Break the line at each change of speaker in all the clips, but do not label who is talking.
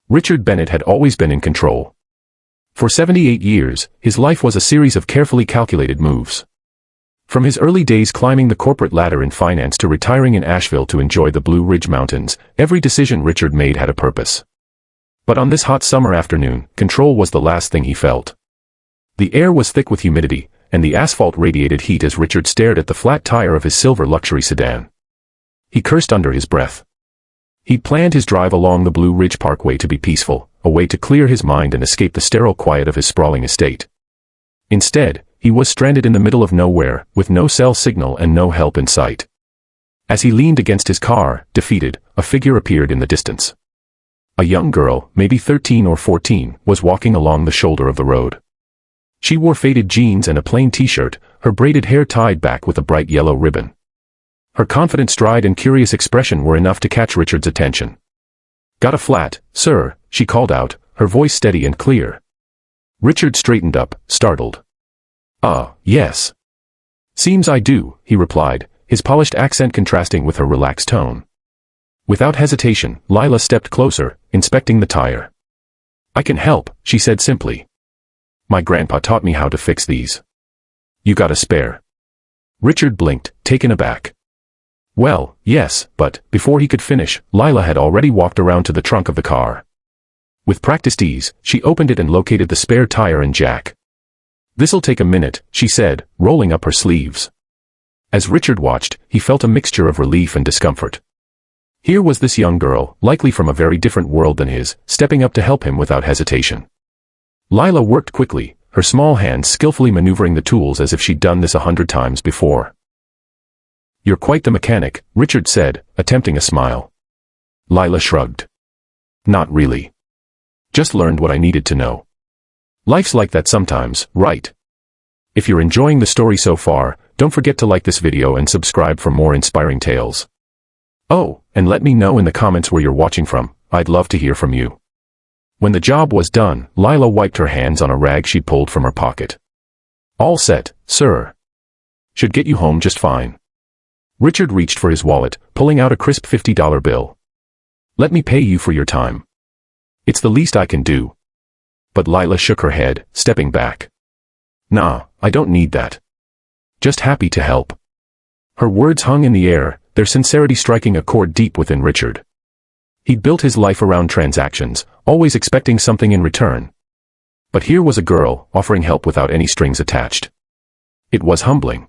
Richard Bennett had always been in control. For 78 years, his life was a series of carefully calculated moves. From his early days climbing the corporate ladder in finance to retiring in Asheville to enjoy the Blue Ridge Mountains, every decision Richard made had a purpose. But on this hot summer afternoon, control was the last thing he felt. The air was thick with humidity, and the asphalt radiated heat as Richard stared at the flat tire of his silver luxury sedan. He cursed under his breath. He'd planned his drive along the Blue Ridge Parkway to be peaceful, a way to clear his mind and escape the sterile quiet of his sprawling estate. Instead, he was stranded in the middle of nowhere, with no cell signal and no help in sight. As he leaned against his car, defeated, a figure appeared in the distance. A young girl, maybe 13 or 14, was walking along the shoulder of the road. She wore faded jeans and a plain t-shirt, her braided hair tied back with a bright yellow ribbon. Her confident stride and curious expression were enough to catch Richard's attention. "Got a flat, sir?" she called out, her voice steady and clear. Richard straightened up, startled. Yes. "Seems I do," he replied, his polished accent contrasting with her relaxed tone. Without hesitation, Lila stepped closer, inspecting the tire. "I can help," she said simply. "My grandpa taught me how to fix these." "You got a spare?" Richard blinked, taken aback. "Well, yes, but," before he could finish, Lila had already walked around to the trunk of the car. With practiced ease, she opened it and located the spare tire and jack. "This'll take a minute," she said, rolling up her sleeves. As Richard watched, he felt a mixture of relief and discomfort. Here was this young girl, likely from a very different world than his, stepping up to help him without hesitation. Lila worked quickly, her small hands skillfully maneuvering the tools as if she'd done this 100 times before. "You're quite the mechanic," Richard said, attempting a smile. Lila shrugged. "Not really. Just learned what I needed to know. Life's like that sometimes, right?" If you're enjoying the story so far, don't forget to like this video and subscribe for more inspiring tales. Oh, and let me know in the comments where you're watching from. I'd love to hear from you. When the job was done, Lila wiped her hands on a rag she'd pulled from her pocket. "All set, sir. Should get you home just fine." Richard reached for his wallet, pulling out a crisp $50 bill. "Let me pay you for your time. It's the least I can do." But Lila shook her head, stepping back. "Nah, I don't need that. Just happy to help." Her words hung in the air, their sincerity striking a chord deep within Richard. He'd built his life around transactions, always expecting something in return. But here was a girl, offering help without any strings attached. It was humbling.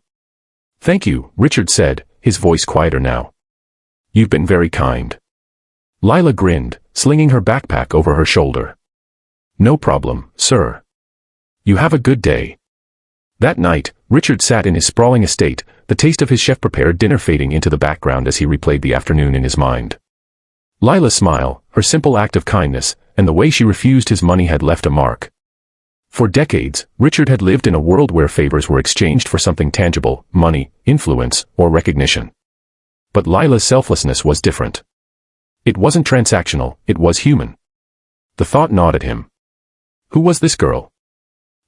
"Thank you," Richard said, his voice quieter now. "You've been very kind." Lila grinned, slinging her backpack over her shoulder. "No problem, sir. You have a good day." That night, Richard sat in his sprawling estate, the taste of his chef-prepared dinner fading into the background as he replayed the afternoon in his mind. Lila's smile, her simple act of kindness, and the way she refused his money had left a mark. For decades, Richard had lived in a world where favors were exchanged for something tangible, money, influence, or recognition. But Lila's selflessness was different. It wasn't transactional, it was human. The thought gnawed at him. Who was this girl?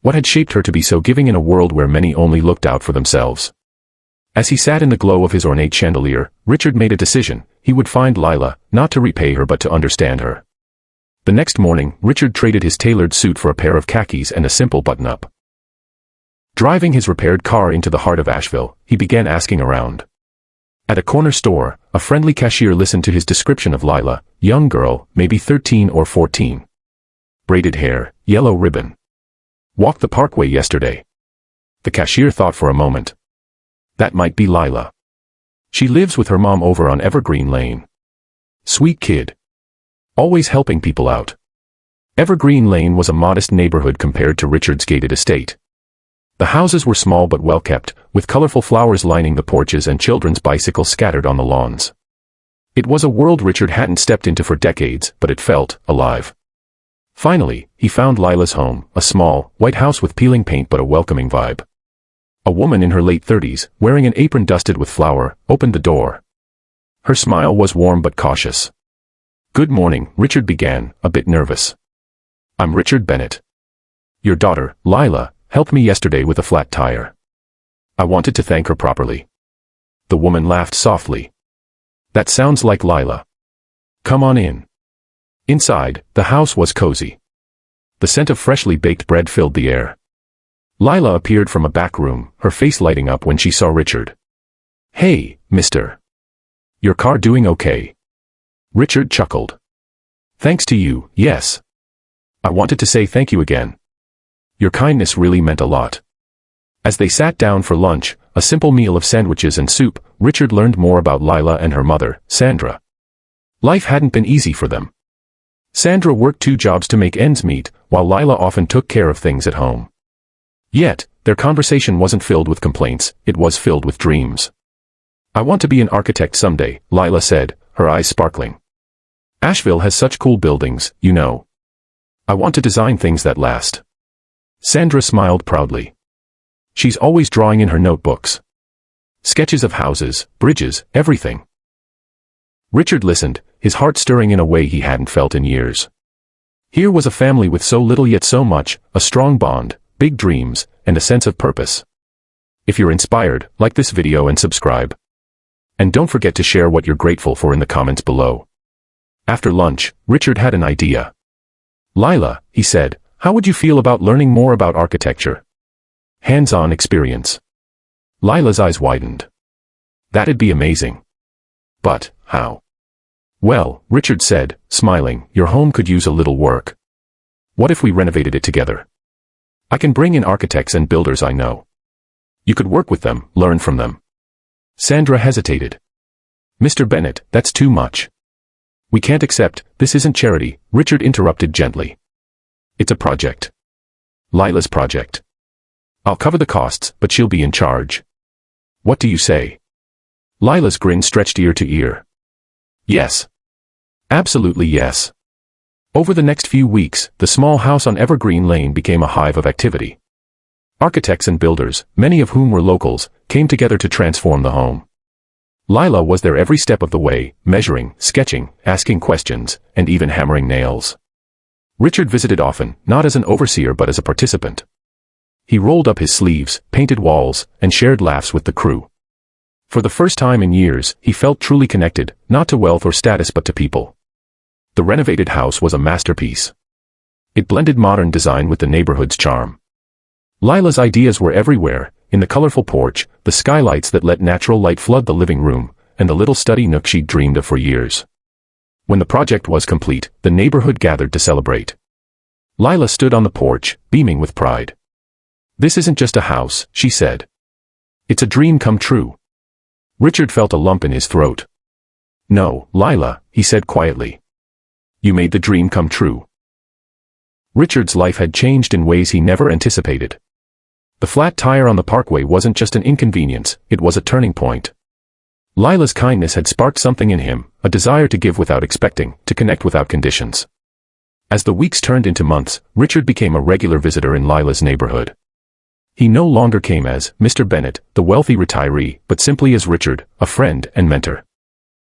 What had shaped her to be so giving in a world where many only looked out for themselves? As he sat in the glow of his ornate chandelier, Richard made a decision. He would find Lila, not to repay her but to understand her. The next morning, Richard traded his tailored suit for a pair of khakis and a simple button-up. Driving his repaired car into the heart of Asheville, he began asking around. At a corner store, a friendly cashier listened to his description of Lila, young girl, maybe 13 or 14. Braided hair, yellow ribbon. Walked the parkway yesterday. The cashier thought for a moment. That might be Lila. She lives with her mom over on Evergreen Lane. Sweet kid. Always helping people out. Evergreen Lane was a modest neighborhood compared to Richard's gated estate. The houses were small but well kept, with colorful flowers lining the porches and children's bicycles scattered on the lawns. It was a world Richard hadn't stepped into for decades, but it felt alive. Finally, he found Lila's home, a small, white house with peeling paint but a welcoming vibe. A woman in her late 30s, wearing an apron dusted with flour, opened the door. Her smile was warm but cautious. "Good morning," Richard began, a bit nervous. "I'm Richard Bennett. Your daughter, Lila, helped me yesterday with a flat tire. I wanted to thank her properly." The woman laughed softly. "That sounds like Lila. Come on in." Inside, the house was cozy. The scent of freshly baked bread filled the air. Lila appeared from a back room, her face lighting up when she saw Richard. "Hey, mister. Your car doing okay?" Richard chuckled. "Thanks to you, yes. I wanted to say thank you again. Your kindness really meant a lot." As they sat down for lunch, a simple meal of sandwiches and soup, Richard learned more about Lila and her mother, Sandra. Life hadn't been easy for them. Sandra worked 2 jobs to make ends meet, while Lila often took care of things at home. Yet, their conversation wasn't filled with complaints, it was filled with dreams. "I want to be an architect someday," Lila said, her eyes sparkling. "Asheville has such cool buildings, you know. I want to design things that last." Sandra smiled proudly. She's always drawing in her notebooks. Sketches of houses, bridges, everything. Richard listened, his heart stirring in a way he hadn't felt in years. Here was a family with so little yet so much, a strong bond, big dreams, and a sense of purpose. If you're inspired, like this video and subscribe. And don't forget to share what you're grateful for in the comments below. After lunch, Richard had an idea. "Lila," he said, "how would you feel about learning more about architecture? Hands-on experience." Lila's eyes widened. "That'd be amazing. But, how?" "Well," Richard said, smiling, "your home could use a little work. What if we renovated it together? I can bring in architects and builders I know. You could work with them, learn from them." Sandra hesitated. "Mr. Bennett, that's too much. We can't accept, this isn't charity," Richard interrupted gently. "It's a project. Lila's project. I'll cover the costs, but she'll be in charge. What do you say?" Lila's grin stretched ear to ear. "Yes. Absolutely yes." Over the next few weeks, the small house on Evergreen Lane became a hive of activity. Architects and builders, many of whom were locals, came together to transform the home. Lila was there every step of the way, measuring, sketching, asking questions, and even hammering nails. Richard visited often, not as an overseer but as a participant. He rolled up his sleeves, painted walls, and shared laughs with the crew. For the first time in years, he felt truly connected, not to wealth or status but to people. The renovated house was a masterpiece. It blended modern design with the neighborhood's charm. Lila's ideas were everywhere, in the colorful porch, the skylights that let natural light flood the living room, and the little study nook she'd dreamed of for years. When the project was complete, the neighborhood gathered to celebrate. Lila stood on the porch, beaming with pride. "This isn't just a house," she said. "It's a dream come true." Richard felt a lump in his throat. "No, Lila," he said quietly. "You made the dream come true." Richard's life had changed in ways he never anticipated. The flat tire on the parkway wasn't just an inconvenience, it was a turning point. Lila's kindness had sparked something in him, a desire to give without expecting, to connect without conditions. As the weeks turned into months, Richard became a regular visitor in Lila's neighborhood. He no longer came as Mr. Bennett, the wealthy retiree, but simply as Richard, a friend and mentor.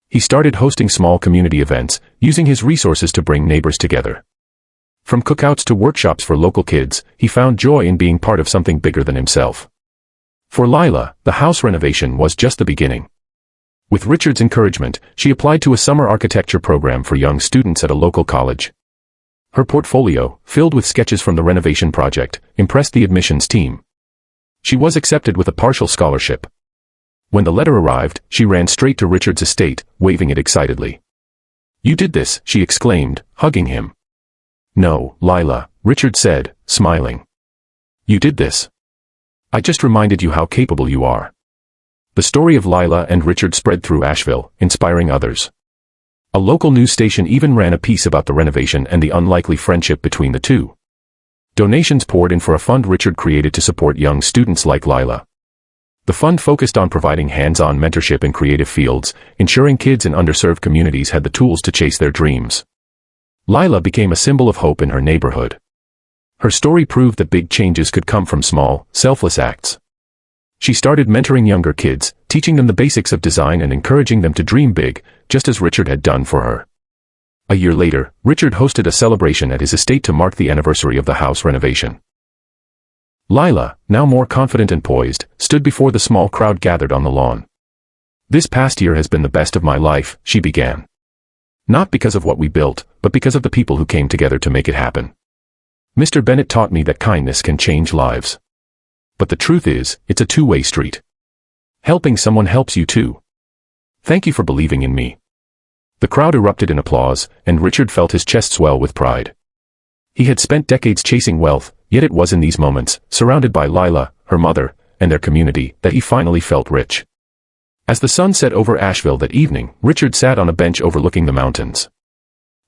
He started hosting small community events, using his resources to bring neighbors together. From cookouts to workshops for local kids, he found joy in being part of something bigger than himself. For Lila, the house renovation was just the beginning. With Richard's encouragement, she applied to a summer architecture program for young students at a local college. Her portfolio, filled with sketches from the renovation project, impressed the admissions team. She was accepted with a partial scholarship. When the letter arrived, she ran straight to Richard's estate, waving it excitedly. "You did this," she exclaimed, hugging him. "No, Lila," Richard said, smiling. "You did this. I just reminded you how capable you are." The story of Lila and Richard spread through Asheville, inspiring others. A local news station even ran a piece about the renovation and the unlikely friendship between the two. Donations poured in for a fund Richard created to support young students like Lila. The fund focused on providing hands-on mentorship in creative fields, ensuring kids in underserved communities had the tools to chase their dreams. Lila became a symbol of hope in her neighborhood. Her story proved that big changes could come from small, selfless acts. She started mentoring younger kids, teaching them the basics of design and encouraging them to dream big, just as Richard had done for her. A year later, Richard hosted a celebration at his estate to mark the anniversary of the house renovation. Lila, now more confident and poised, stood before the small crowd gathered on the lawn. "This past year has been the best of my life," she began. "Not because of what we built, but because of the people who came together to make it happen. Mr. Bennett taught me that kindness can change lives. But the truth is, it's a two-way street. Helping someone helps you too. Thank you for believing in me." The crowd erupted in applause, and Richard felt his chest swell with pride. He had spent decades chasing wealth, yet it was in these moments, surrounded by Lila, her mother, and their community, that he finally felt rich. As the sun set over Asheville that evening, Richard sat on a bench overlooking the mountains.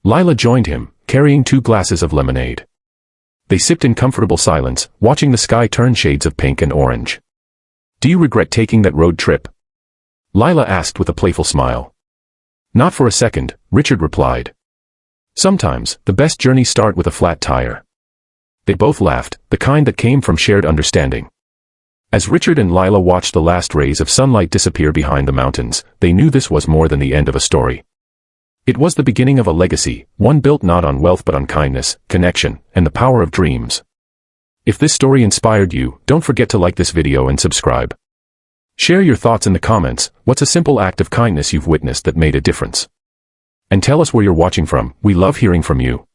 Lila joined him, carrying 2 glasses of lemonade. They sipped in comfortable silence, watching the sky turn shades of pink and orange. "Do you regret taking that road trip?" Lila asked with a playful smile. "Not for a second," Richard replied. "Sometimes, the best journeys start with a flat tire." They both laughed, the kind that came from shared understanding. As Richard and Lila watched the last rays of sunlight disappear behind the mountains, they knew this was more than the end of a story. It was the beginning of a legacy, one built not on wealth but on kindness, connection, and the power of dreams. If this story inspired you, don't forget to like this video and subscribe. Share your thoughts in the comments. What's a simple act of kindness you've witnessed that made a difference? And tell us where you're watching from. We love hearing from you.